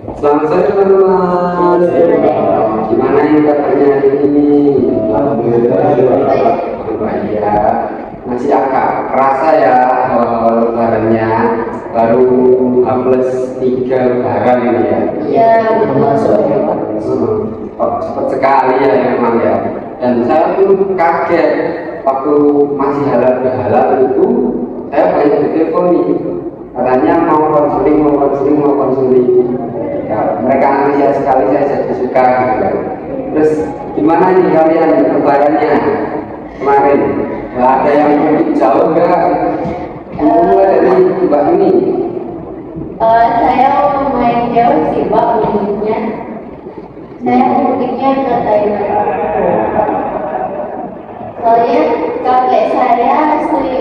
Selamat sore teman-teman. Gimana ini kabarnya hari ini? Alhamdulillah. Baik ya. Masih agak kerasa ya lebarannya. Baru +3 lebaran ini ya. Iya, masuk ya Pak. Cepat sekali ya memang ya. Dan saya pun kaget waktu masih halal itu saya banyak ditelepon nih. Katanya mau konseling. Ya, mereka antusias sekali, saya jadi suka gitu kan. Terus gimana nih kalian lebarannya kemarin? Nggak ada yang mudik jauh nggak? Mulai dari Mbak ini. Saya lumayan jauh sih Pak mudiknya. Saya mudiknya ke Thailand. Soalnya kakek saya asli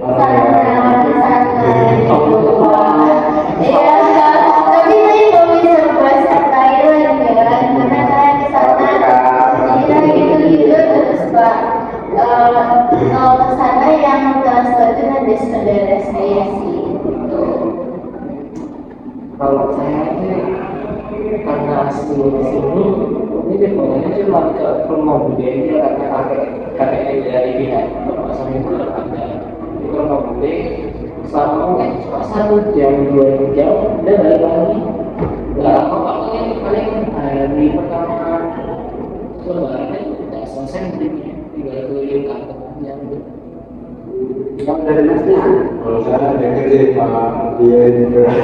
sana gitu Pak. Iya, tapi saya nggak bisa bahasa Thailand ya, karena saya di sana. Iya gitu terus Pak. Kalau ke sana yang translate itu ada saudara saya sih. Kalau saya ini karena asli di sini, ini deponya cuma ke rumah budaya ini karena kakek dari pihak bapak saya itu ada di rumah budaya selama mungkin cuma 1 jam 2 jam udah balik lagi. Nggak lama waktunya paling hari pertama lebaran itu udah selesai mudiknya, tinggal keliling kampungnya gitu. Yang dari masnya? Kalau saya dengar sih Pak dia ini beras,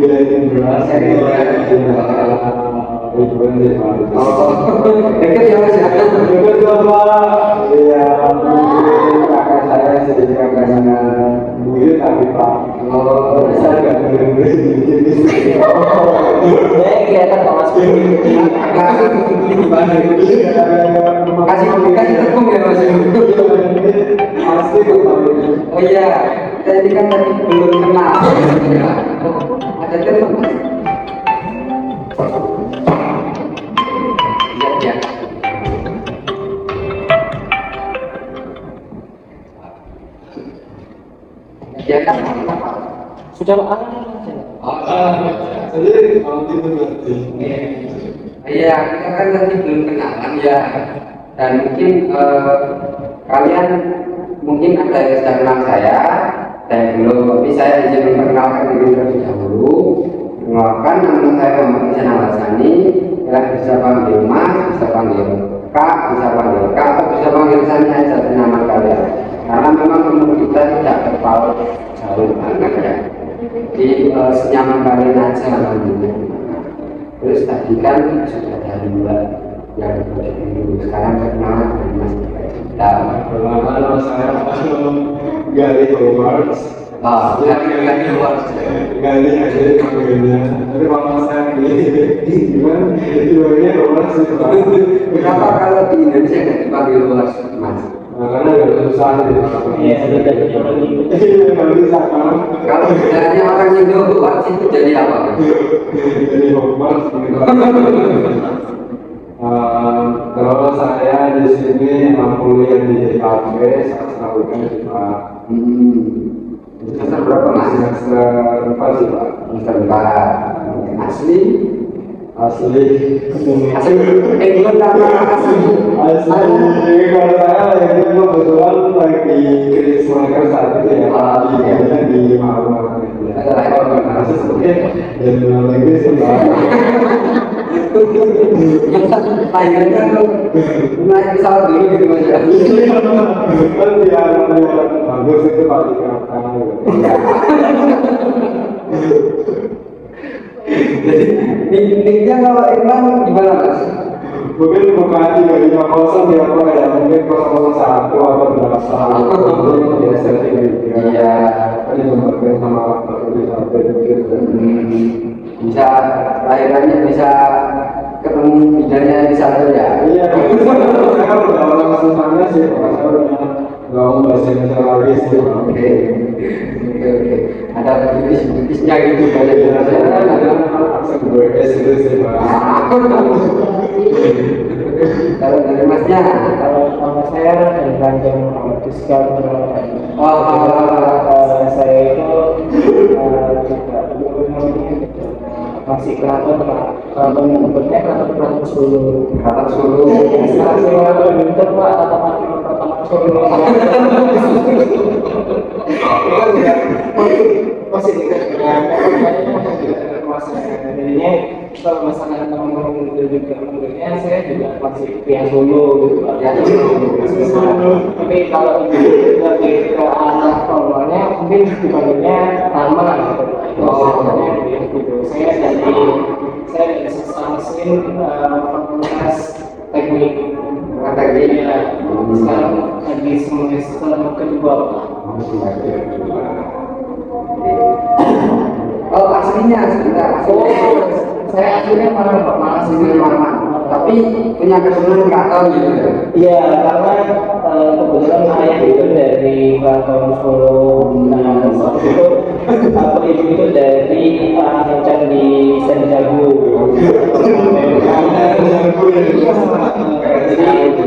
dia ini beras, ribuan sih Pak. Dekat ya mas ya? Betul Pak. Iya, kakak saya sedikit kakak sana buyut tapi Pak. Saya nggak benar-benar sedikit. Kelihatan Pak Mas Kasih tepung ya mas. Pasti Oh iya, tadi kan belum kenal. Ada telepon mas? Iya. Ya kan? sudah Pak. jadi nanti berarti. Iya, kita kan tadi belum kenalan ya. Dan mungkin kalian mungkin ada yang sudah kenal saya dan belum, tapi saya izin memperkenalkan diri terlebih dahulu. Mengenalkan nama saya Muhammad Ihsan Al-Hassani. Kalian bisa panggil Mas, bisa panggil Kak, bisa panggil Kak, atau bisa panggil Sani aja nama kalian. Karena memang umur kita tidak terpaut jauh banget ya. Di senyaman kalian aja alhamdulillah. Terus tadi kan sudah ada dua yang dulu, sekarang perkenalan dengan Mas. Nama saya Gali Howard. Gali luar. Gali aja dipanggilnya. Tapi kalau saya gimana? Dipanggilnya Howard sih Pak. Kenapa kalau di Indonesia nggak dipanggil luar, Mas? Karena agak susah sih. Iya, sudah orang itu. Iya, nggak bisa kan? Kalau bedanya orang Indo luar itu jadi apa? Jadi Howard. Kalau saya di sini emang kuliah di IKB, saya selalukan di Pak. Semester berapa Mas? Semester 4 sih Pak. Semester 4. Asli? Asli. England apa asli? Asli. Kalau saya itu kebetulan lagi krisis moneter saat itu ya Pak. Di Malang. Masih seperti dan lagi sih Pak. Thailand kan naik pesawat dulu gitu Mas ya? Kan biar bagus itu Pak di kapal. Jadi nicknya kalau Irman gimana Mas? Mungkin bukan 350 ya Pak ya, mungkin 001 atau berapa biasa gitu. Iya. Kan yang berkaitan sama waktu sampai gitu. Bisa lahirannya bisa ketemu bidannya di sana ya. Iya, saya kan udah langsung sana sih, Pak. Saya udah nggak mau bahasa Indonesia lagi sih. Oke. Ada tipisnya gitu banyak Saya biasanya. ada aksen gue gitu sih, Pak. Kalau dari Masnya, Kalau nama saya dari Kanjeng Muhammad Fiskal. oh, Saya itu juga masih keraton bentuknya keraton Solo. Keraton Solo. Sekarang sih keraton bentuk Pak, keraton Solo. Masih dekat dengan jadinya kalau masalah ngomong juga menurutnya saya juga masih pihak Solo gitu Pak. Tapi kalau lebih ke arah formalnya mungkin dipanggilnya Taman gitu Pak. Gitu. Saya dari substansi fakultas teknik Teknik. sekarang lagi semester kedua Pak. Oh, aslinya sebentar. Saya aslinya Malang Pak, Malang Aslinya Malang. Tapi punya keturunan keraton gitu ya. Iya, karena kebetulan ayah itu dari Keraton Solo. Nah, saat itu aku ibu itu dari Candi Senjago. Jadi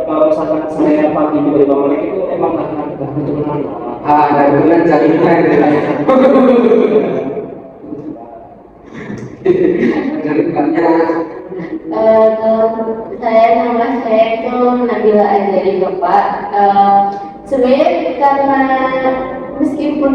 kalau misalkan saya pagi dari bangun itu emang nggak keturunan. Ada keturunan jaringan gitu ya. Jaringannya nama saya itu Nabila Azari Bapak. Sebenarnya karena meskipun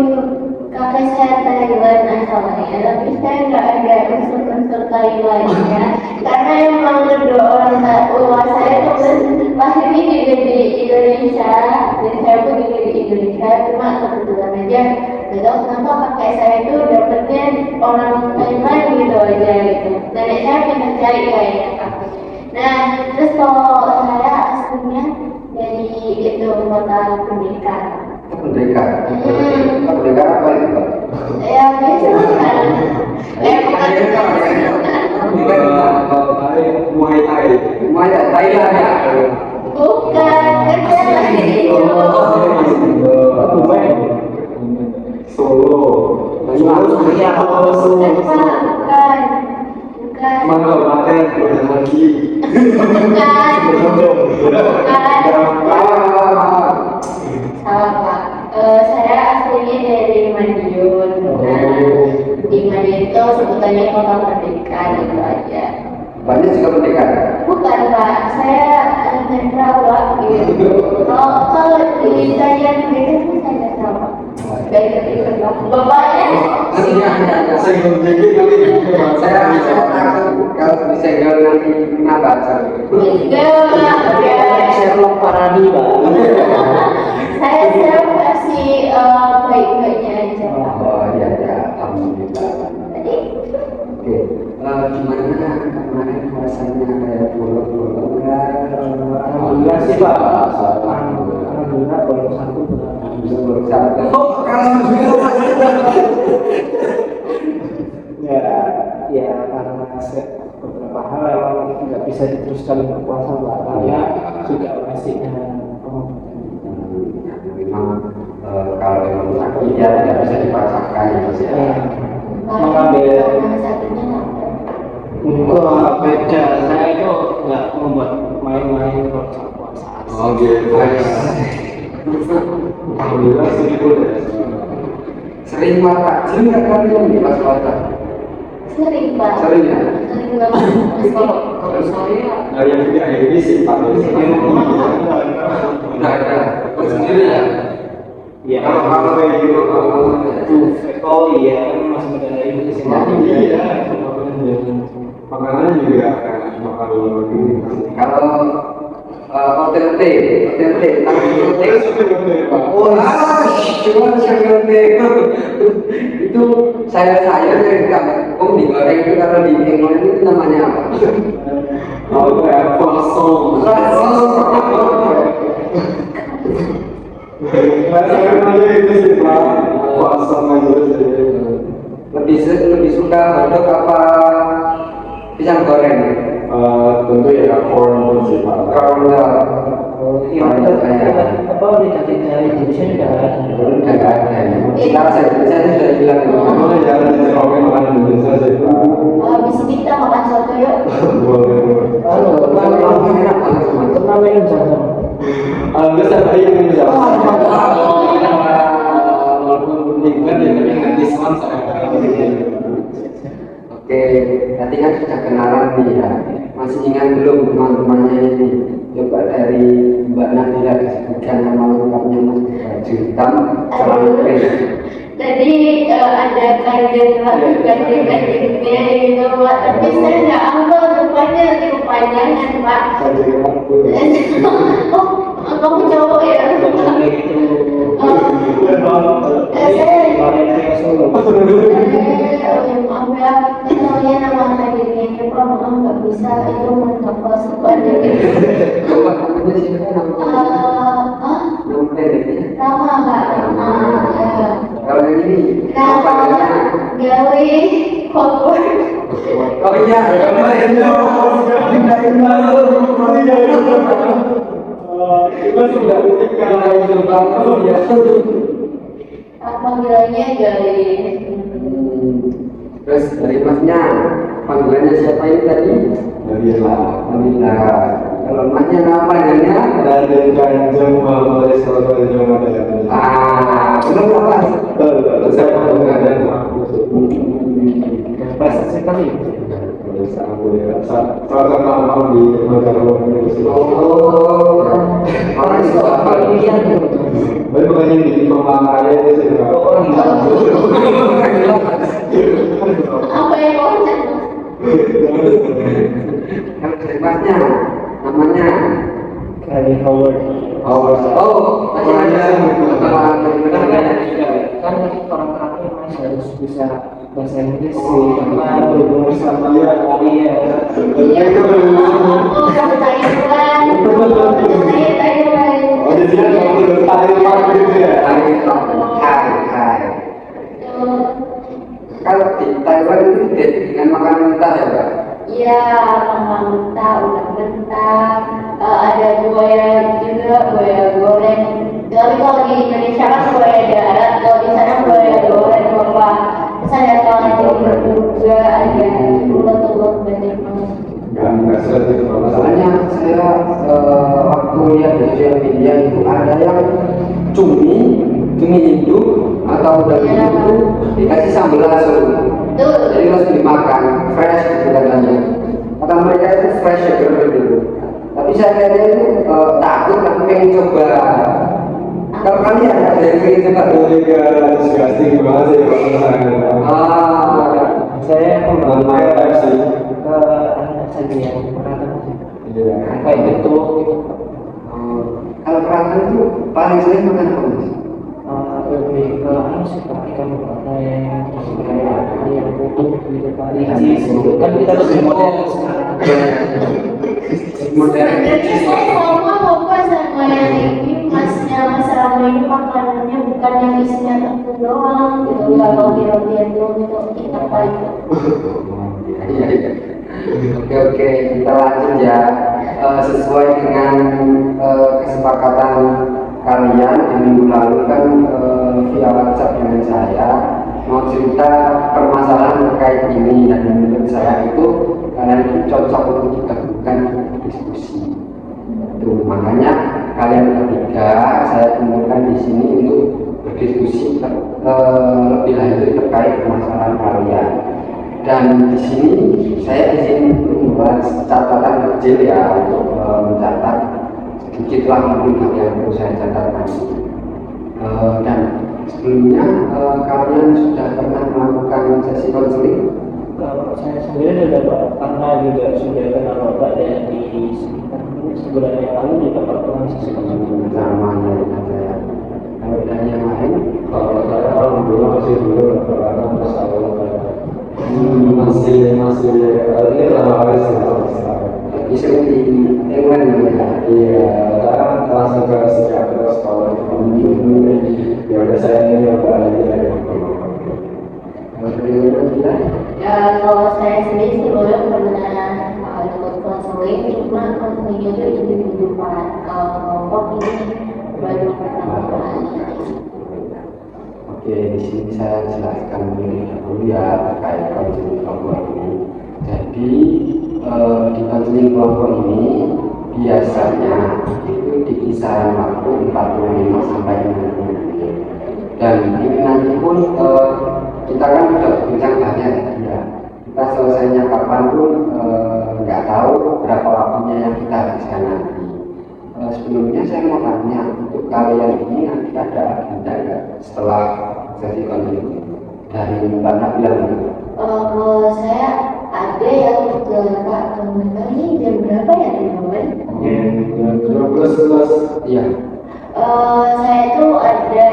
kakak saya Thailand asalnya, tapi saya nggak ada unsur-unsur Thailandnya. Karena emang kedua orang tua saya itu lahirnya juga di Indonesia, dan saya pun juga di Indonesia. Cuma kebetulan aja nggak tahu kenapa kakek saya itu dapetnya orang Thailand gitu aja gitu. Nenek saya pindah cari kayaknya Kak. Nah, terus kalau saya aslinya dari itu kota pendidikan. pendekar. Pendekar apa itu? Ya biasa kan. Muay Thai. Muay Thailand ya. Bukan, kerja lagi itu. Solo. Bukan. Mangga Paten, Bulan lagi. Salah Pak. Saya aslinya dari Madiun. Nah, di Madiun itu sebutannya kota pendidikan itu aja. Banyak juga pendekar. Bukan Pak, saya netral Pak gitu. Kalau ditanya gitu saya netral Pak. Dari ketika bapaknya. Saya takut kalau disegel nanti kena baca. Sherlock Paradi Pak. Saya kasih baik-baiknya aja Pak. Oh iya ya, alhamdulillah. Tadi Oke, gimana kemarin rasanya kayak pulau-pulau Alhamdulillah sih Pak. Alhamdulillah baru satu. baru satu. Oh, kalau Ya karena beberapa hal memang nggak bisa diteruskan untuk puasa Pak. Karena juga masih memang kalau memang sakit ya tidak bisa dipaksakan ya Mas ya. mengambil satunya enggak beda. Saya itu nggak membuat main-main kalau saat puasa. Oh gitu. Alhamdulillah sih itu. Sering makan takjil nggak kalian di pas puasa? sering Pak. Sering ya? Sering banget. Kalau saya Nah yang tidak ini sih Pak. udah ada sendiri ya. Ya Kalau kayak gitu, oh iya masih ada ibu di sini. iya. Makanannya juga makan Kalau hotel T, cuma hotel T itu sayur-sayur yang kampung digoreng itu kalau di England itu namanya apa? Oh kayak kosong. Saya aja itu sih Pak. Kosong aja sih. Lebih suka hotdog apa pisang goreng? Tentu ya corn sih Pak. Kalau Apa dikasih dari Indonesia juga udah nggak ada ya. Sekarang saya sudah bilang Mana ya dicerokin makan Indonesia sih Pak. Habis kita makan soto yuk. Boleh. pernah minum jam-jam. Anda siapa yang bisa? Walaupun penting kan ya tapi nggak diskon saya. Oke, sudah kenalan nih ya. Masih ingat belum teman-temannya ini? Coba dari Mbak Nabila disebutkan nama lengkapnya Mas. Baju hitam, celana pink. Jadi ada kajian gitu Pak, tapi saya nggak hafal rupanya kepanjangan Pak. Oh, kamu cowok ya? Maaf ya, itu nama kajiannya Pak, maaf nggak bisa itu menghafal semuanya. Coba namanya siapa nama? Nama pendeknya. Nama Pak, nama ya. Kalau yang ini, apa Nama namanya? Gawi Hotword. Oh iya, Panggilannya Gawi. Terus dari masnya, panggilannya siapa ini tadi? Nabila. Kalau masnya nama panggilannya? Belum apa? Bahasa sekali. Oh, orang itu apa? Apa yang kau cek? Kalau dari masnya, namanya? Kali Howard. Oh, masih ada. Kan orang kafir masih harus bisa bahasa Inggris sih, karena berhubungan sama dia. Iya, oh, kamu Taiwan. Hai. Kalau di Taiwan itu identik dengan makanan mentah ya, Pak? Iya, mama mentah, udah mentah. Ada buaya juga, buaya goreng. Tapi kalau di Indonesia kan buaya darat, kalau di sana buaya goreng, Bapak. Terus ada kalajengking juga, ada ulet-ulet banyak banget. Masalahnya saya waktu lihat di sosial media itu ada yang cumi hidup atau daging itu dikasih sambal langsung. Tuh, Jadi langsung dimakan, fresh gitu katanya. Kata mereka itu fresh ya dulu. Tapi saya lihatnya itu takut, tapi pengen coba. Kalau kalian ada yang pengen coba? Saya kembali ke anak saja yang pernah kayak gitu. Kalau peranakan itu paling sering makan apa mas? Lebih ke anu sih Pak, ikan goreng, terus kayak ayam utuh gitu Pak, ricis gitu kan kita lebih modern sekarang. Modern. sebenarnya saya sama Bapak sama yang ini masnya Mas Rama ini makanannya bukan yang isinya tepung doang gitu, nggak roti-rotian doang gitu, kita apa itu? Iya. Oke, kita lanjut ya. Sesuai dengan kesepakatan kalian di minggu lalu kan via WhatsApp dengan saya mau cerita permasalahan terkait ini, dan menurut saya itu kalian itu cocok untuk dilakukan diskusi. Itu makanya kalian bertiga saya kumpulkan di sini untuk berdiskusi lebih lanjut terkait permasalahan kalian. Dan di sini saya izin membuat catatan kecil ya untuk mencatat sedikitlah mungkin yang perlu saya catatkan. Dan sebelumnya kalian sudah pernah melakukan sesi konseling? Kalau saya sendiri sudah Pak, karena juga sudah kenal Bapak dari sekitar sebulan yang lalu di tempat sesi konseling. Namanya saya. Kalau dari yang lain? Kalau saya alhamdulillah masih belum karena masih ini lama Tapi sering di England ya. iya sekarang langsung ke psikiater sekolah ya udah saya ini coba lagi dari Ya kalau saya sendiri sebelumnya pernah ikut konseling, cuma konselingnya itu individual. Kalau kelompok ini baru pertama kali. Oke, di sini saya jelaskan dulu ya terkait konseling kelompok ini. Jadi di konseling kelompok ini biasanya itu di kisaran waktu 45 sampai 60 menit. Dan ini nanti pun kita kan sudah berbincang banyak ya. Kita selesainya kapan pun nggak tahu berapa waktunya yang kita habiskan nanti. Sebelumnya saya mau tanya, untuk kalian ini nanti ada agenda nggak setelah sesi konseling dari Mbak Nabila? Kalau saya ada yang beberapa teman-teman ini jam berapa ya teman-teman? Iya. Saya itu ada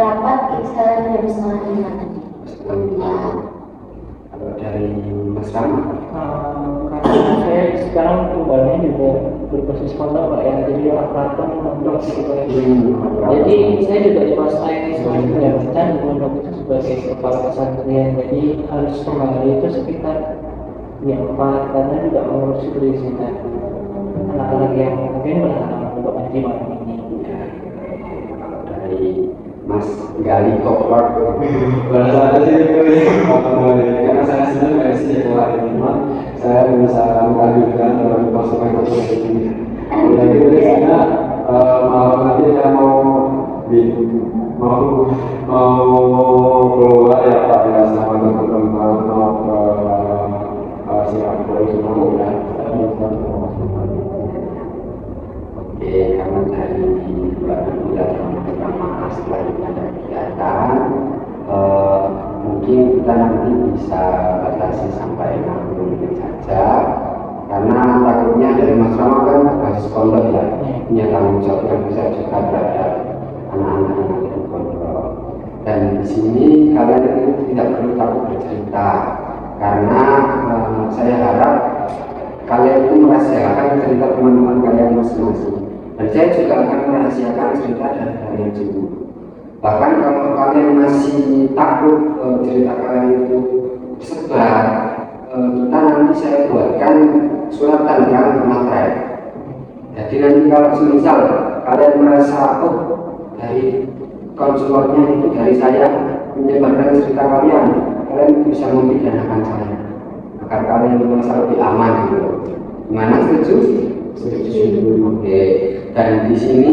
rapat kisaran jam 4:30. Kalau dari Mas Rama? Karena saya sekarang tinggalnya juga berbasis pondok Pak ya, jadi orang Keraton pondok gitu ya. Jadi saya juga selesai jabatan di pondok itu sebagai kepala pesantren, jadi harus kembali itu sekitar ya 4 karena juga mengurus perizinan anak-anak yang mungkin berhalangan untuk ngaji malam ini. Dari Mas Gali Koplar. Bahasa sih karena saya sendiri nggak sih sekolah ini, saya bisa mengajukan dalam pasukan ini. Jadi biasanya malam nanti saya mau keluar ya Pak ya sama teman-teman mau ke Singapura semua ya. Oke, karena dari Mbak Nabila sama setelah ada kegiatan, mungkin kita nanti bisa batasi sampai 60 menit saja, karena takutnya dari Mas Rama kan basis pondok ya, punya tanggung jawab yang besar juga terhadap anak-anak yang ada di pondok. Dan di sini kalian itu tidak perlu takut bercerita, karena saya harap kalian itu merahasiakan cerita teman-teman kalian masing-masing. Dan saya juga akan merahasiakan cerita dari kalian semua. Bahkan kalau kalian masih takut cerita kalian itu tersebar, kita nanti saya buatkan surat tanda materai. Jadi nanti kalau semisal kalian merasa dari konselornya itu dari saya menyebarkan cerita kalian bisa memidanakan saya agar kalian merasa lebih aman gitu. Gimana, setuju? Setuju. Oke. Dan di sini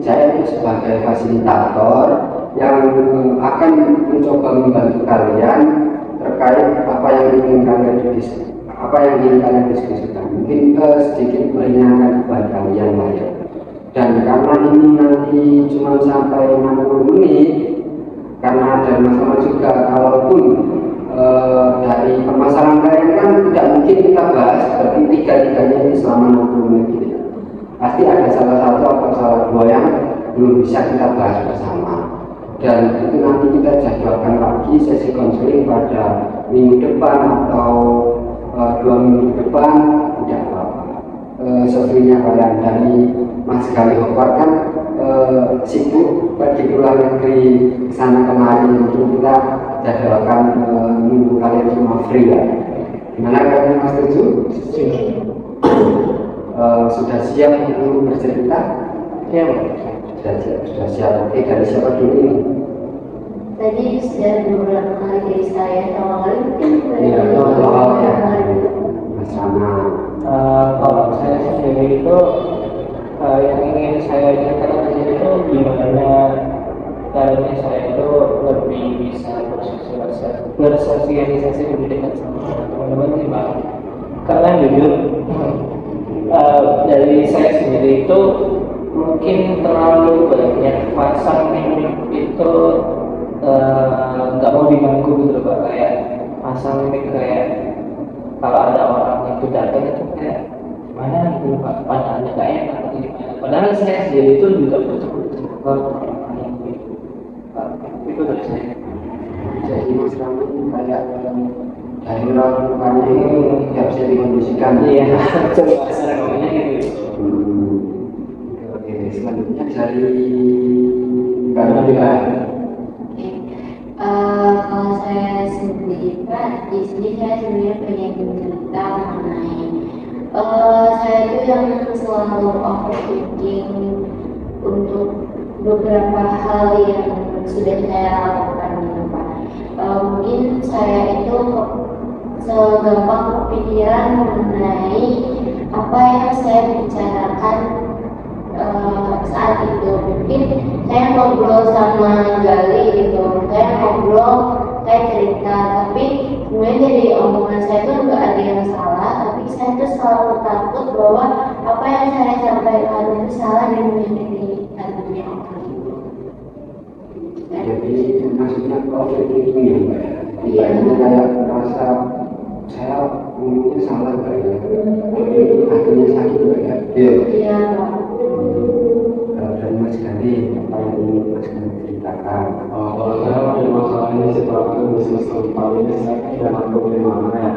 saya itu sebagai fasilitator yang akan mencoba membantu kalian terkait apa yang ingin kalian diskusikan. Mungkin sedikit meringankan beban kalian lah ya. Dan karena ini nanti cuma sampai 60 menit, karena ada masalah juga, kalaupun dari permasalahan kalian kan tidak mungkin kita bahas seperti tiga-tiganya ini selama 60 menit gitu. Pasti ada salah satu atau salah dua yang belum bisa kita bahas bersama. Dan itu nanti kita jadwalkan lagi sesi konseling pada minggu depan atau 2 minggu depan, tidak apa-apa. Sebenarnya kalian dari Mas Gali Hopar kan sibuk pergi ke luar negeri sana kemari, mungkin kita jadwalkan minggu kalian cuma free ya. Gimana kalian, Mas, setuju? Sudah siap untuk bercerita? Ya, Sudah siap. Oke, dari siapa dulu ini? Tadi sudah beberapa kali dari saya, sama kali mungkin Iya, beberapa kali. Mas Rama. Kalau saya sendiri itu yang ingin saya ceritakan di sini itu gimana caranya saya itu lebih bisa bersosialisasi lebih dekat sama teman-teman sih Pak. Karena jujur dari saya sendiri itu mungkin terlalu banyak pasang mic itu nggak mau diganggu gitu Pak, kayak pasang mic kayak kalau ada orang yang datang itu kayak gimana gitu Pak, pandangannya nggak enak atau gimana. Padahal saya sendiri itu juga betul-betul orang yang gitu Pak. Itu dari saya. Jadi Mas Rama ini kayak dari rupanya ini tidak bisa dikondisikan. Iya, coba secara ngomongnya gitu. Oke, selanjutnya dari Mbak Nabila. Kalau saya sendiri Pak, di sini saya sebenarnya pengen bercerita mengenai saya itu yang selalu overthinking untuk beberapa hal yang sudah saya lakukan gitu Pak. Mungkin saya itu segampang kepikiran mengenai apa yang saya bicarakan saat itu. Mungkin saya ngobrol sama Gali gitu, saya cerita, tapi kemudian jadi omongan saya selalu takut bahwa apa yang saya sampaikan itu salah dan menyakiti hatinya orang. Jadi maksudnya overthinking ya Mbak. Iya. Ini kayak merasa saya ngomongnya salah Mbak ya. Akhirnya sakit Mbak ya. Iya. Iya, Pak. Dan Mas Gandhi, apa yang ingin Mas Gandhi ceritakan? Kalau saya punya masalah ini sebabnya bisnis tempat ini saya kan tidak mampu di mana ya.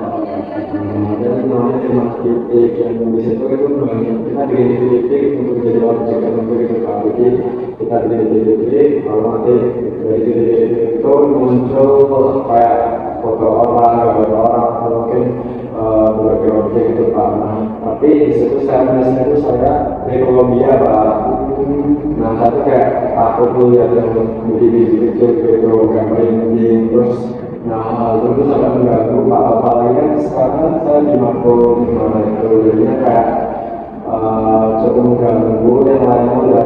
Jadi namanya cuma titik yang di situ itu kita bikin titik untuk jadi objek yang untuk kita bikin kita bikin titik lalu nanti dari titik itu muncul kayak foto orang, gambar orang, atau mungkin berbagai objek itu Pak. Tapi di situ saya biasanya itu saya teknologi Pak. Nah satu kayak takut tuh ya yang begini gitu gambar ini terus nah terus agak mengganggu apalagi kan sekarang saya di Marco gimana itu jadinya kayak cukup mengganggu yang lainnya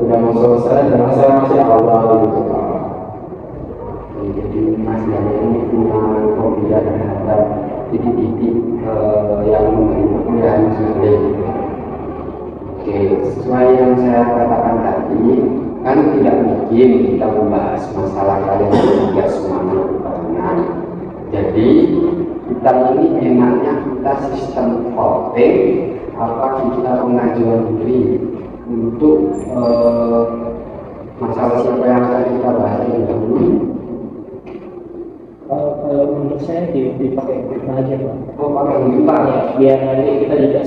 udah mau selesai karena saya masih awal gitu Pak. Jadi Mas Gandhi ini punya fobia terhadap titik-titik yang mengenai Mas Gandhi. Oke, sesuai yang saya katakan tadi, kan tidak mungkin kita membahas masalah kalian tidak semuanya barengan. Jadi kita ini enaknya kita sistem voting apa kita pengajuan diri untuk masalah siapa yang akan kita bahas lebih dahulu. Kalau menurut saya dipakai kita aja Pak. Oh, pakai kita ya. Biar nanti kita juga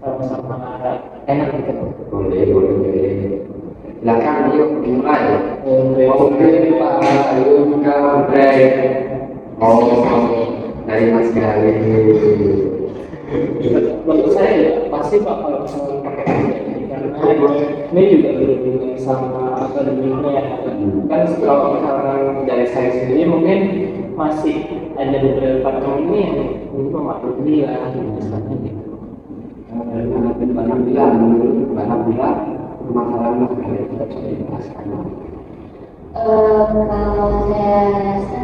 sama-sama enak gitu. Boleh. Silakan yuk dimulai. Oke. Pak Ayun Break. Dari Mas Gandhi. Menurut saya ya pasti Pak kalau misalnya pakai karena ini juga berhubungan sama akademiknya ya. Kan kalau misalkan dari saya sendiri mungkin masih ada beberapa teman ini yang mungkin memaklumi lah gitu. Banyak bilang permasalahan Mas Gandhi tidak bisa dijelaskan. Kalau saya rasa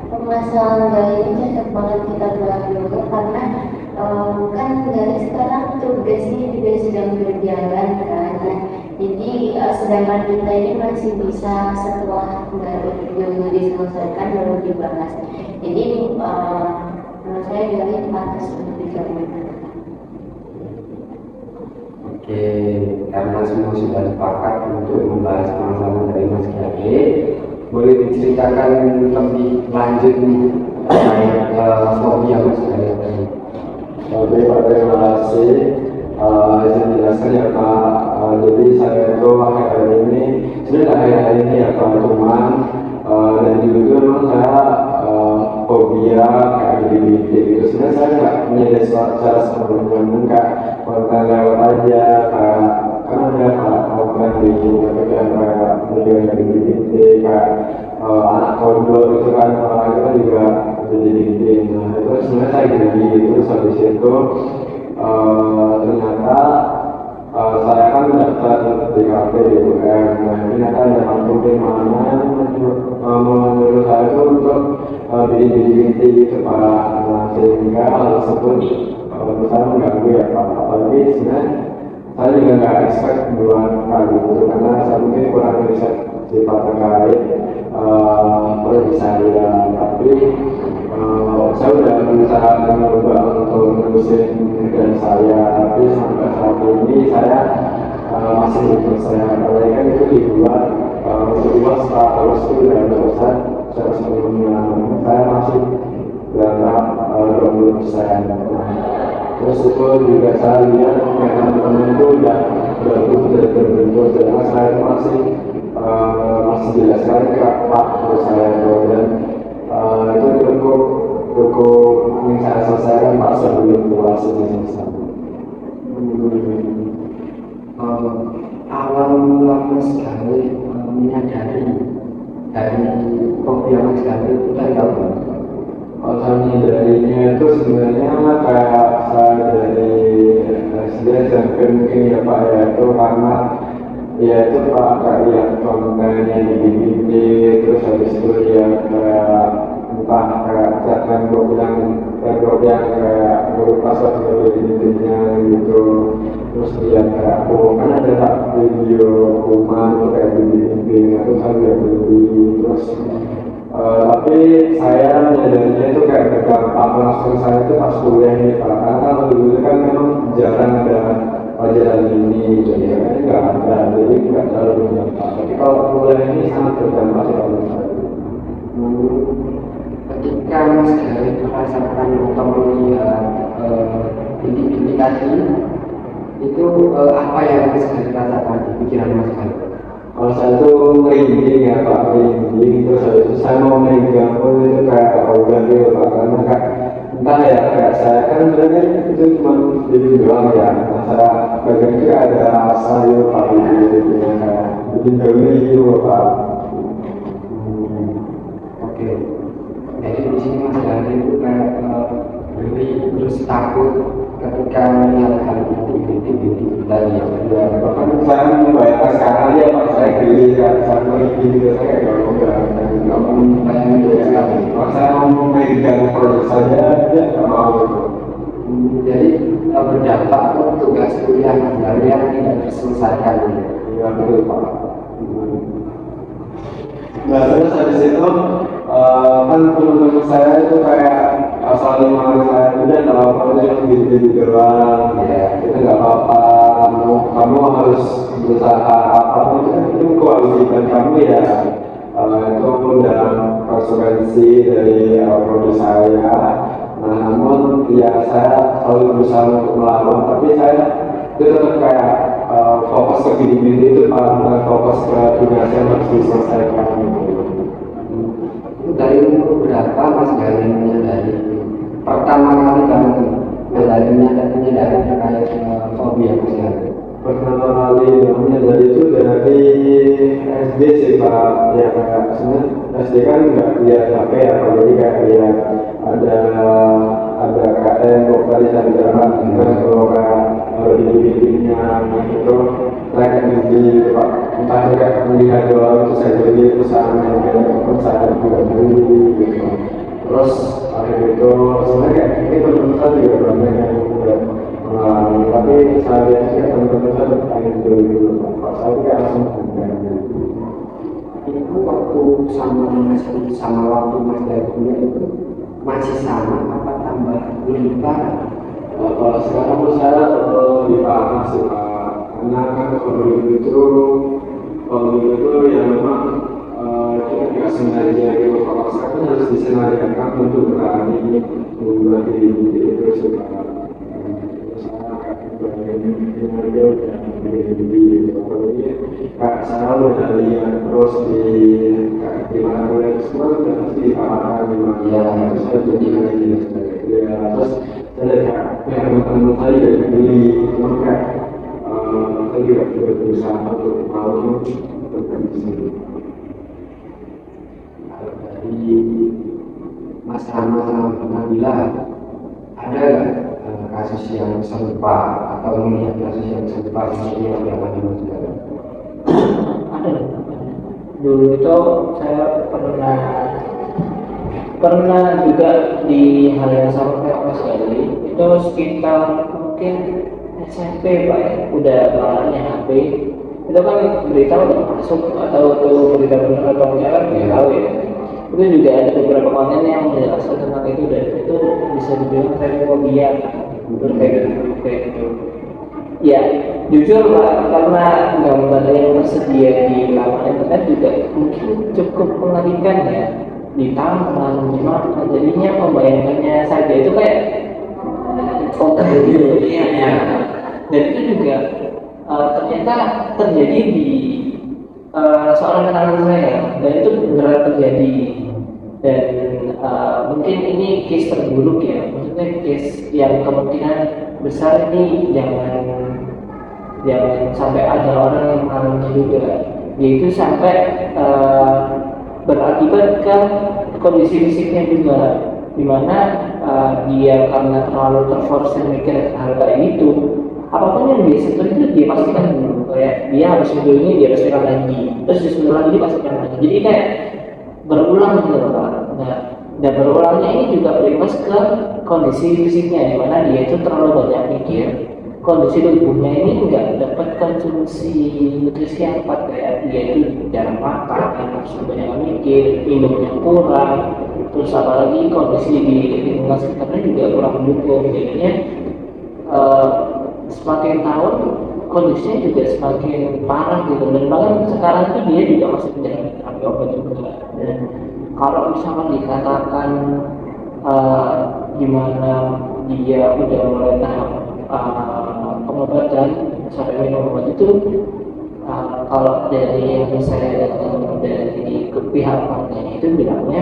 permasalahan dari ini cocok banget kita bahas dulu karena kan dari sekarang tugasnya juga sedang berjalan kan. Jadi sedangkan kita ini masih bisa setelah dulu diselesaikan baru dibahas. Jadi menurut saya dari pantas untuk dijalankan. Oke, karena semua sudah sepakat untuk membahas masalah dari Mas Gandhi, boleh diceritakan lebih lanjut nih terkait fobia Mas Gandhi tadi. Oke Pak, terima kasih. Izin jelaskan ya Pak. Jadi saya itu akhir-akhir ini sebenarnya akhir-akhir ini ya Pak, cuman dan juga memang saya fobia kayak gini-gini gitu. Sebenarnya saya nggak menjadi secara sebelumnya enggak konten lewat aja kan ada konten di YouTube kayak video yang gini-gini kayak anak kondor itu kan itu kan juga jadi gini. Nah itu sebenarnya saya gini terus habis itu ternyata saya kan daftar di kafe di UM. Nah ini ada kampung di mana menurut saya itu untuk bikin gitu Pak. Nah sehingga hal tersebut saya mengganggu ya Pak. Apalagi sebenarnya saya juga nggak expect duluan kali itu karena saya mungkin kurang riset sifat terkait produk saya. Tapi saya sudah berusaha mencoba untuk menerusin kerjaan saya, tapi sampai saat ini saya masih belum selesai. Apalagi kan itu dibuat setelah terus itu sudah selesai. Saya sebelumnya saya masih dalam tahap 20%. Terus itu juga saya lihat teman-teman itu udah terbentuk, sedangkan saya itu masih jelaskan ke Pak terus saya dan itu cukup ingin saya selesaikan Pak sebelum puasa ini selesai. Awal mula Mas Gandhi menyadari dari fobia Mas Gandhi itu dari apa? Alasannya darinya itu sebenarnya kayak saya dari SD SMP mungkin ya Pak ya, itu karena ya itu Pak kayak kontennya di terus habis itu ya kayak entah kayak tembok yang tembok yang kayak berupa suatu intinya gitu. Terus lihat kayak aku kan ada tak video rumah tuh kayak bimbing itu saya juga beli terus tapi saya menyadarinya itu kayak berdampak langsung saya itu pas kuliah nih Pak, karena kalau dulu kan memang jarang ada pelajaran ini jadi kayaknya nggak ada, jadi nggak terlalu berdampak, tapi kalau kuliah ini sangat berdampak ya kalau saya. Ketika Mas Galit merasakan atau melihat bintik-bintik tadi, itu apa yang Mas Galit rasakan di pikiran Mas Galit? Kalau saya tuh merinding ya Pak, merinding terus habis itu saya mau megang pun itu kayak organ gitu Pak, karena kayak entah ya kayak saya kan sebenarnya itu cuma jadi doang ya, nah saya bagian itu ada rasa gitu Pak, gitu kayak bikin geli gitu Pak. Oke, jadi di sini Mas Galit itu kayak geli terus takut ketika melihat hal bintik-bintik tadi yang kedua. Bahkan saya membayangkan sekarang aja Pak, saya geli kan, saya merinding gitu, saya kayak nggak mau bayangin gitu ya. Kalau saya mau megang produk saja, dia nggak mau gitu. Jadi berdampak untuk tugas kuliah baru yang tidak terselesaikan. Iya betul Pak. Nah terus habis itu kan teman-teman saya itu kayak asal lima saya udah kalau kamu cuma gitu doang ya itu nggak apa-apa, kamu harus berusaha apapun itu kewajiban kamu ya, itu pun dalam konsekuensi dari prodi saya. Nah namun ya saya selalu berusaha untuk melawan, tapi saya itu tetap kayak fokus ke diri itu bukan fokus ke tugas yang harus diselesaikan gitu. Dari umur berapa Mas Galit menyadari pertama kali kamu menyadari terkait fobia Mas Galit? Pertama kali menyadari itu dari SD sih Pak, ya kayak sebenarnya SD kan nggak lihat HP ya Pak, jadi kayak lihat ada KM vokalis dan drama, kalau kayak video-videonya gitu saya kayak gitu Pak, entah kayak melihat doang itu saya jadi perusahaan yang kayak saya juga beli gitu. Terus akhirnya itu sebenarnya kayak ini teman-teman juga banyak yang udah mengalami, tapi saya lihat sih teman-teman saya pengen dulu Pak, saya kayak langsung Itu waktu sama waktu Mas Galit kuliah itu masih sama apa tambah berlimpah? kalau sekarang menurut saya dipahami sih Pak, karena kan kalau itu ya memang kita nggak sengaja gitu, kalau saya kan harus disenariokan untuk berani membuat diri itu sih Pak. Saya kayak saya udah lihat terus di mana boleh semua udah pasti dipahami gimana ya, terus saya jadi lagi ya, terus saya kayak teman-teman saya dari diri cuma kayak saya juga berusaha untuk mau untuk di sini. Dari Mas Rama sama Nabila ada nggak kasus yang serupa atau melihat kasus yang serupa seperti yang dialami Mas Galit? Ada. Dulu itu saya pernah juga di hal yang sama kayak Mas Galit, itu sekitar mungkin SMP Pak ya, udah maraknya HP. Itu kan berita udah masuk, atau tuh berita benar atau enggak kan nggak tahu ya. Itu juga ada beberapa konten yang menjelaskan tentang itu, dan itu bisa dibilang fobia kayak gitu. Ya jujur Pak, karena gambar yang tersedia di laman internet juga mungkin cukup mengerikan ya, di taman gimana, jadinya membayangkannya saja itu kayak gitu ya. Dan itu juga ternyata terjadi di seorang kenalan saya, dan itu benar terjadi. Dan mungkin ini case terburuk ya, maksudnya case yang kemungkinan besar ini jangan sampai ada orang yang mengalami juga, yaitu sampai berakibat ke kondisi fisiknya juga, dimana dia karena terlalu terforsir mikir hal kayak gitu, apapun yang dia sentuh itu dia pastikan dulu, kayak dia harus sentuh ini dia pastikan lagi, terus dia sentuh lagi dia pastikan lagi, jadi kayak berulang gitu Pak. Nah Dan berulangnya ini juga berimbas ke kondisi fisiknya, di mana dia itu terlalu banyak mikir. Kondisi tubuhnya ini nggak dapat konsumsi nutrisi yang tepat, kayak dia itu jarang makan, nafsu banyak mikir, minumnya kurang, terus apalagi kondisi di lingkungan sekitarnya juga kurang mendukung. Jadinya semakin tahun kondisinya juga semakin parah gitu, dan bahkan sekarang itu dia juga masih menjalani terapi obat juga. Dan kalau misalkan dikatakan gimana dia udah mulai tahap pengobatan sampai minum obat itu, kalau dari yang saya datang dari pihak partnernya itu bilangnya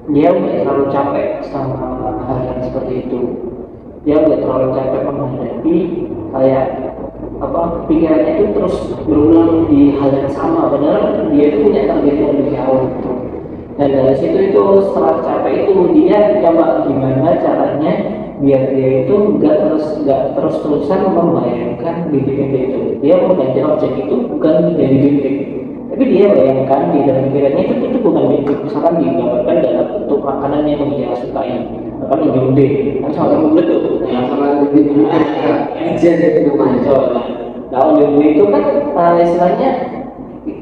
dia udah terlalu capek sama hal yang seperti itu. Dia udah terlalu capek menghadapi kayak pikirannya itu terus berulang di hal yang sama, padahal dia itu punya target yang lebih jauh gitu. Dan dari situ itu setelah capek itu dia coba gimana caranya biar dia itu nggak terus-terusan membayangkan bibit-bibit itu. Dia mengganti objek itu bukan menjadi bibit, tapi dia bayangkan di dalam pikirannya itu bukan bibit. Misalkan digambarkan dalam bentuk makanan yang dia sukai, apa yang gede, kan sama bulat tuh, yang sama bibit aja itu macam. Nah, oleh itu kan istilahnya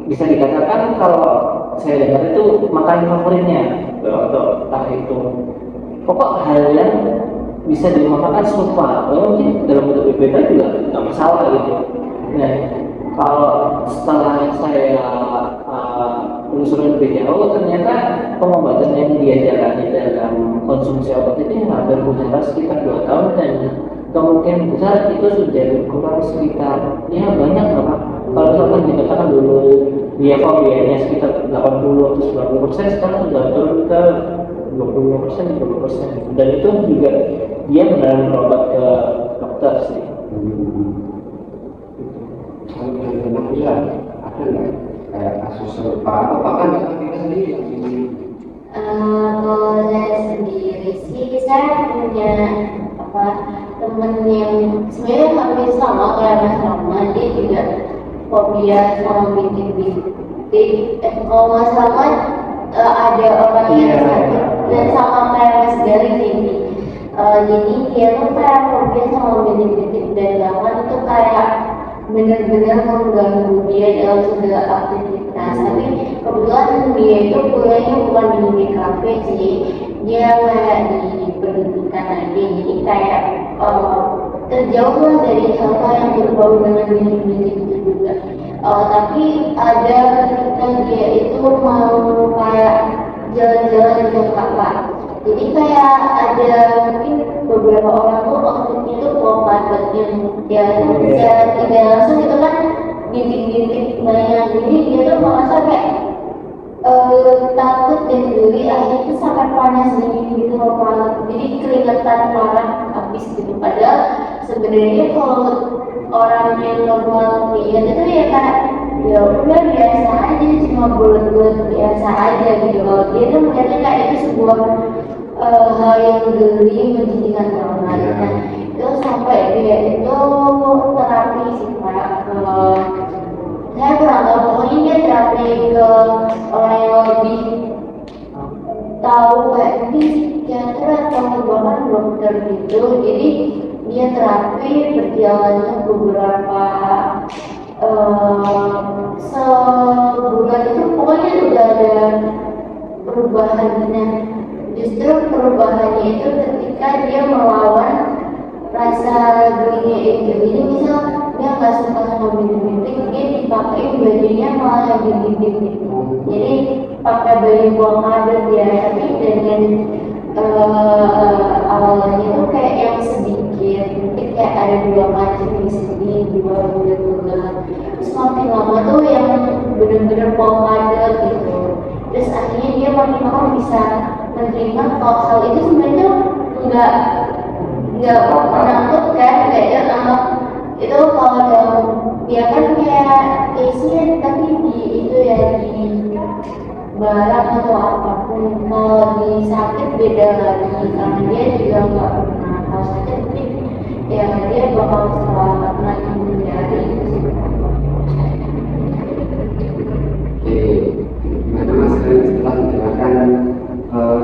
bisa dikatakan kalau saya dengar itu makan favoritnya atau entah itu pokok hal yang bisa dimakan serupa, mungkin dalam bentuk berbeda juga tidak masalah gitu. Nah, kalau setelah saya telusuri lebih jauh, ternyata pengobatan yang dia jalani dalam konsumsi obat itu hampir berjalan sekitar 2 tahun, dan kemungkinan besar itu sudah berkurang sekitar banyak lah. Kalau misalkan dikatakan dulu dia biayanya sekitar 80 atau 90%, sekarang sudah turun ke 20%, 30%. Dan itu juga dia benar berobat ke dokter sih. Iya, ada nggak kayak kasus serupa atau bahkan kita sendiri? Kalau saya sendiri sih, saya punya temen yang sebenarnya hampir sama kayak Mas Rama. Dia juga fobia sama bintik-bintik. Kalau Mas Rama ada orang yang sakit dan sama kayak Mas Gali ini. Jadi dia tuh kayak fobia sama bintik-bintik, dan bahkan itu kayak benar-benar mengganggu dia dalam segala aktivitas. Tapi kebetulan dia itu kuliahnya bukan di kafe sih, dia kayak di pendidikan aja, jadi kayak terjauh lah dari hal-hal yang berbau dengan bintik-bintik itu juga. Tapi ada ketika dia itu mau kayak jalan-jalan ke kakak, jadi kayak ada mungkin beberapa orang tuh waktu itu padat yang dia bisa tidak langsung itu kan bintik-bintik banyak, jadi dia tuh merasa kayak takut dan geli, akhirnya itu sampai panas dingin gitu loh, jadi keringetan parah habis gitu. Padahal sebenarnya kalau orang yang normal lihat itu ya kayak ya udah biasa aja, cuma bulat-bulat biasa aja gitu. Kalau dia tuh melihatnya kayak itu sebuah hal yang geli, menjadikan banget. Nah itu sampai dia itu terapi sih Pak. Saya kurang tahu, pokoknya dia terapi ke orang yang lebih tahu kayak mungkin psikiater atau bahkan dokter gitu. Jadi dia terapi berjalannya beberapa sebulan itu pokoknya udah ada perubahannya. Justru perubahannya itu ketika dia melawan rasa gelinya itu. Jadi misal dia nggak suka sama bintik-bintik, dia dipakai bajunya malah yang bintik-bintik. Jadi pakai baju buang kadet dia, tapi dengan awalnya itu kayak yang sedikit, mungkin kayak ada 2 macam yang sedih, 2 bulat-bulat. Terus makin lama tuh yang bener-bener buang kadet gitu. Terus akhirnya dia makin lama bisa menerima kalau hal itu sebenarnya nggak menakutkan, kayak itu kalau dia kan kayak case-nya tapi di itu ya di barang atau apapun. Kalau di sakit beda lagi, karena dia juga nggak pernah kalau sakit, tapi ya dia bakal selamat lagi dari itu. Oke, gimana Mas setelah mendengarkan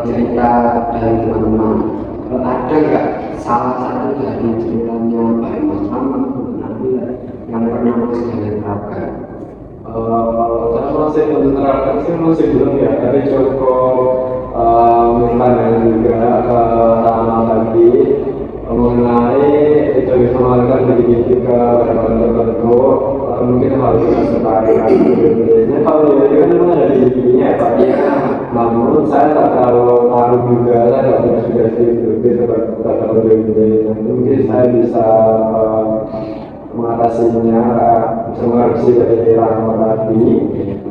cerita salah satu dari ceritanya Pak Mas Rama nanti yang pernah Mas Galen terapkan. Saya masih menerapkan sih masih belum ya, tapi cukup minta dan juga ke Rama tadi mengenai itu disampaikan begitu ke berbagai bentuk atau mungkin harus disesuaikan. Biasanya kalau dia kan memang ada di bibinya ya Pak. Iya. Namun saya tak terlalu tahu juga, saya nggak punya sugesti lebih terhadap berbeda. Mungkin saya bisa mengatasinya, bisa mengadopsi dari Rama tadi.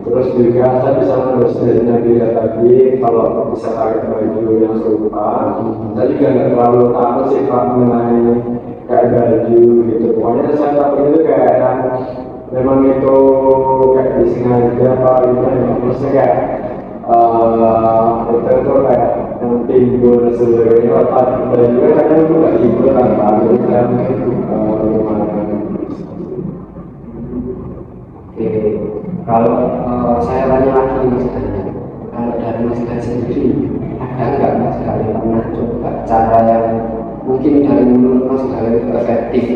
Terus juga saya bisa mengadopsi dari dia tadi kalau bisa pakai baju yang serupa. Saya juga nggak terlalu tahu sih Pak mengenai kayak baju gitu. Pokoknya saya tahu itu kayak yang memang itu kayak disengaja Pak gitu. Maksudnya kayak itu kayak yang timbul sebenarnya lepas dan juga kadang itu nggak timbul tanpa jadi kan bagaimana. Oke, kalau saya tanya lagi Mas Galen, kalau dari Mas Galen sendiri ada nggak Mas Galen pernah coba cara yang mungkin dari menurut Mas Galen itu efektif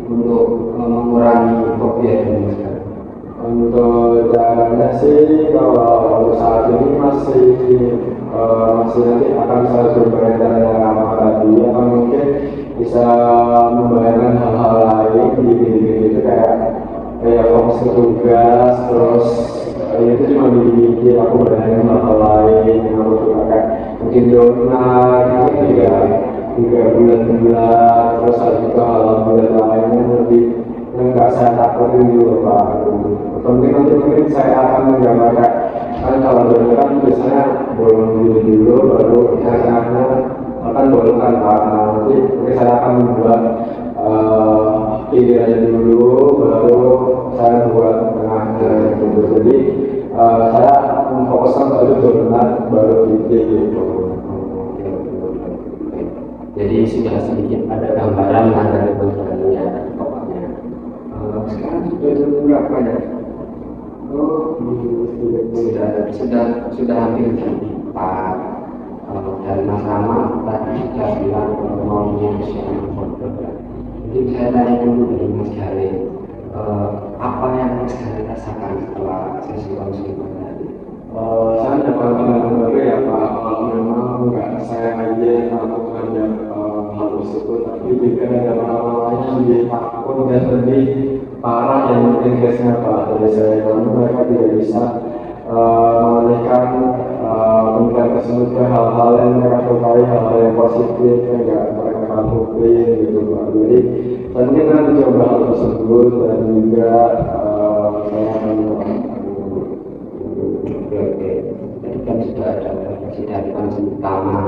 untuk mengurangi fobia dari Mas Galen? Untuk caranya sih kalau saat ini masih nanti akan saya coba caranya Rama tadi atau mungkin bisa membayangkan hal-hal lain gitu kayak fokus ke tugas terus itu cuma di aku bayangin hal-hal lain yang aku suka kayak mungkin donat gitu juga bulan-bulan terus ada juga hal-hal bulan lainnya lebih yang nggak saya takutin dulu Pak. Atau mungkin saya akan menggambarkan kan kalau dulu kan biasanya bolong dulu baru caranya akan bolongkan Pak. Nanti mungkin saya akan membuat pikirannya dulu baru saya buat tengahnya gitu. Jadi saya memfokuskan pada donat baru titik gitu. Jadi sudah sedikit ada gambaran dari bentuknya pokoknya. Sekarang sudah jam berapa ya? Oh, sudah hampir jam 4. Dan Mas Rama tadi sudah bilang maunya siaran foto. Jadi saya tanya dulu dari Mas Galen, apa yang Mas Galen rasakan setelah sesi konseling tadi? Saya dapat pengalaman baru ya Pak. Memang nggak saya aja melakukan hal tersebut, tapi juga ada pengalaman lain yang lebih takut dan lebih parah yang mungkin gasnya Pak dari saya. Karena mereka tidak bisa mengalihkan pemikiran tersebut ke hal-hal yang mereka sukai, hal-hal yang positif yang nggak mereka lakukan gitu Pak. Jadi saya mungkin akan mencoba hal tersebut dan juga saya akan Oke. Tadi kan sudah ada versi dari konseling utama.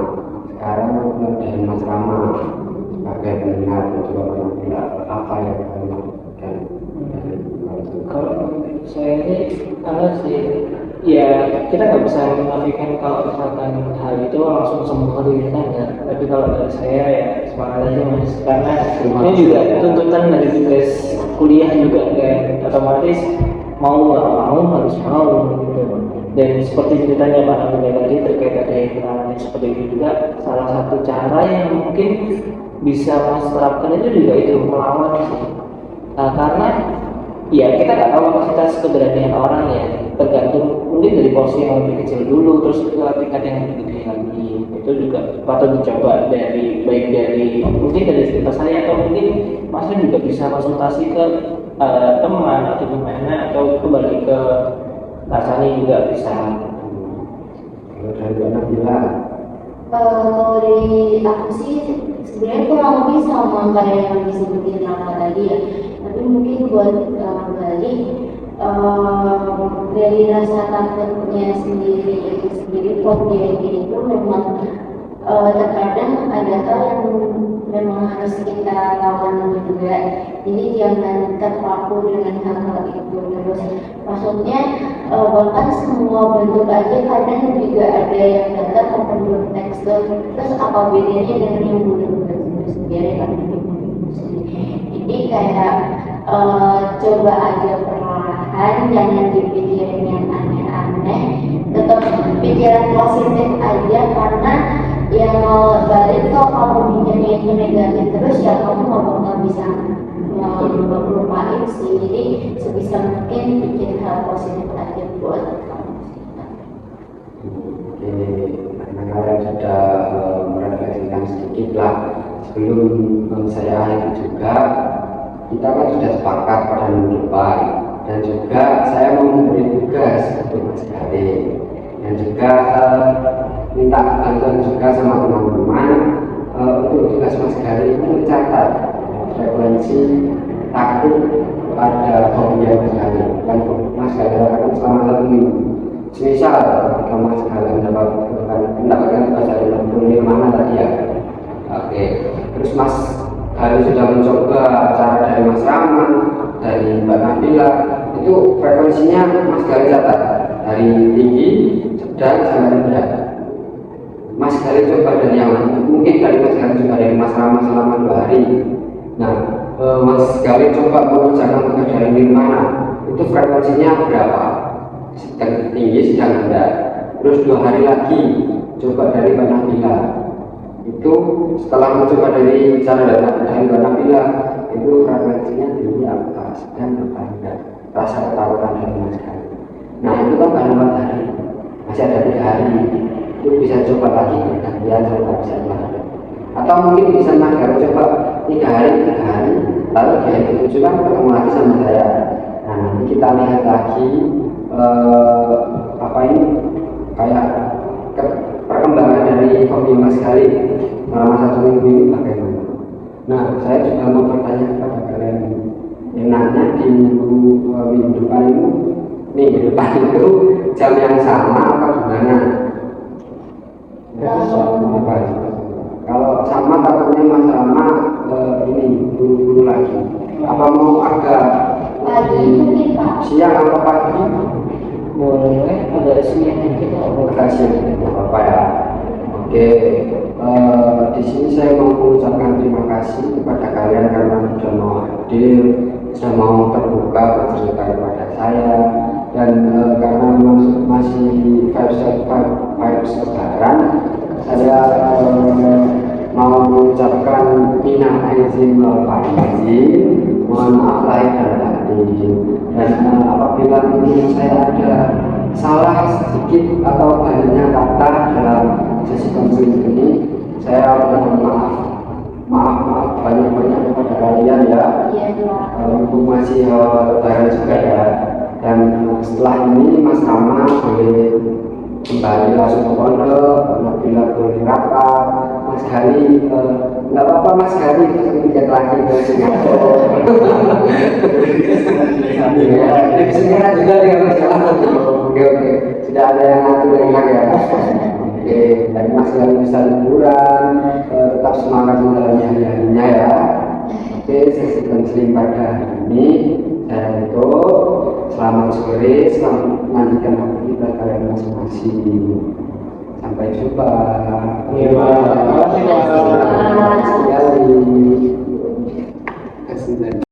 Sekarang dari Mas Rama sebagai pendengar dan juga penampilan apa yang kalian lakukan dari konseling? Kalau menurut saya ini karena sih ya kita nggak bisa menafikan kalau misalkan hal itu langsung sembuh dari kita. Tapi kalau dari saya ya semangat aja Mas, karena ini juga tuntutan dari tugas kuliah juga kan, otomatis mau nggak mau harus mau gitu. Dan seperti ceritanya Pak Amir tadi terkait ada yang seperti itu juga, salah satu cara yang mungkin bisa Mas terapkan itu juga itu melawan sih. Karena ya kita nggak tahu kapasitas keberanian orang ya, tergantung mungkin dari porsi yang lebih kecil dulu terus ke tingkat yang lebih gede lagi. Itu juga patut dicoba dari baik dari mungkin dari cerita saya atau mungkin Masnya juga bisa konsultasi ke teman atau gimana atau kembali ke rasanya juga bisa. Kalau dari Mbak bilang Kalau dari aku sih sebenarnya kurang lebih sama kayak yang disebutin Rama tadi ya. Tapi mungkin buat kembali dari rasa takutnya sendiri fobia itu memang terkadang ada hal yang memang harus kita lawan juga. Jadi jangan terpaku dengan hal-hal itu terus. Maksudnya bahkan semua bentuk aja kadang juga ada yang dekat atau bentuk tekstur. Terus apa bedanya dengan yang bentuk sendiri kan? Jadi kayak coba aja perlahan, jangan dipikirin yang aneh-aneh. Tetap pikiran positif aja karena ya mau balik kok kamu dinyanyiin negatif terus ya kamu mau nggak bisa melupain sih. Jadi sebisa mungkin bikin hal positif aja buat kamu. Oke, karena kalian sudah merefleksikan sedikit lah sebelum saya akhiri juga, kita kan sudah sepakat pada minggu depan, dan juga saya mau memberi tugas untuk Mas Galih, dan juga minta bantuan juga sama teman-teman untuk tugas Mas Galih itu mencatat frekuensi takut pada fobia Mas Galih. Kan Mas Galih akan selama 1 minggu. Misal kalau Mas Galih mendapatkan tugas dari mana tadi ya. Oke, terus Mas Galih sudah mencoba cara dari Mas Rahman, dari Mbak Nabila, itu frekuensinya Mas Galih catat dari tinggi, sedang, sampai rendah. Mas Galih coba dari yang mungkin dari Mas Galih coba dari Mas Rahman selama 2 hari. Nah, Mas Galih coba mengerjakan tugas dari Nirmana, itu frekuensinya berapa? Sedang tinggi, sedang rendah. Terus 2 hari lagi coba dari Mbak Nabila, itu setelah mencoba dari cara dari Mbak Nabila, itu frekuensinya tinggi apa, sedang apa rendah. Rasa ketakutan dari Mas Galih. Nah itu kan baru 4 hari, masih ada 3 hari, itu bisa coba lagi gantian coba bisa lagi. Atau mungkin bisa Mas Galih coba 3 hari, lalu di hari ke-7 kan ketemu lagi sama saya. Nah nanti kita lihat lagi apa ini kayak perkembangan dari hobi Mas Galih selama 1 minggu ini bagaimana. Nah saya juga mau bertanya kepada kalian, enaknya di minggu depan itu jam yang sama apa gimana? Kalau sama takutnya Mas Rama ini buru-buru lagi. Apa mau agak Pagi mungkin Pak. siang atau pagi? Boleh agak siang kita Agak siang, apa ya? Oke, di sini saya mau mengucapkan terima kasih kepada kalian karena sudah mau hadir, sudah mau terbuka bercerita kepada saya, dan karena masih vibes lebaran, saya mau mengucapkan minal aizin wal faizin, mohon maaf lahir dan batin. Dan apabila ini saya ada salah sedikit atau banyaknya kata dalam sesi konseling ini, saya mohon maaf banyak kepada kalian ya. Mumpung masih lebaran juga ya. Dan setelah ini Mas Rama boleh kembali langsung ke pondok, Nabila boleh rapat, Mas Galih nggak apa-apa Mas Galih tiket lagi ke Singapura. Di Singapura juga dengan masalah. Oke, sudah ada yang ngatur enak ya. Oke, dan Mas Galih bisa liburan, tetap semangat menjalani hari-harinya ya. Oke, sesi konseling pada hari ini saya tutup. Selamat sore, selamat melanjutkan waktu kita kalian masing-masing. Sampai jumpa. Terima kasih. Terima kasih.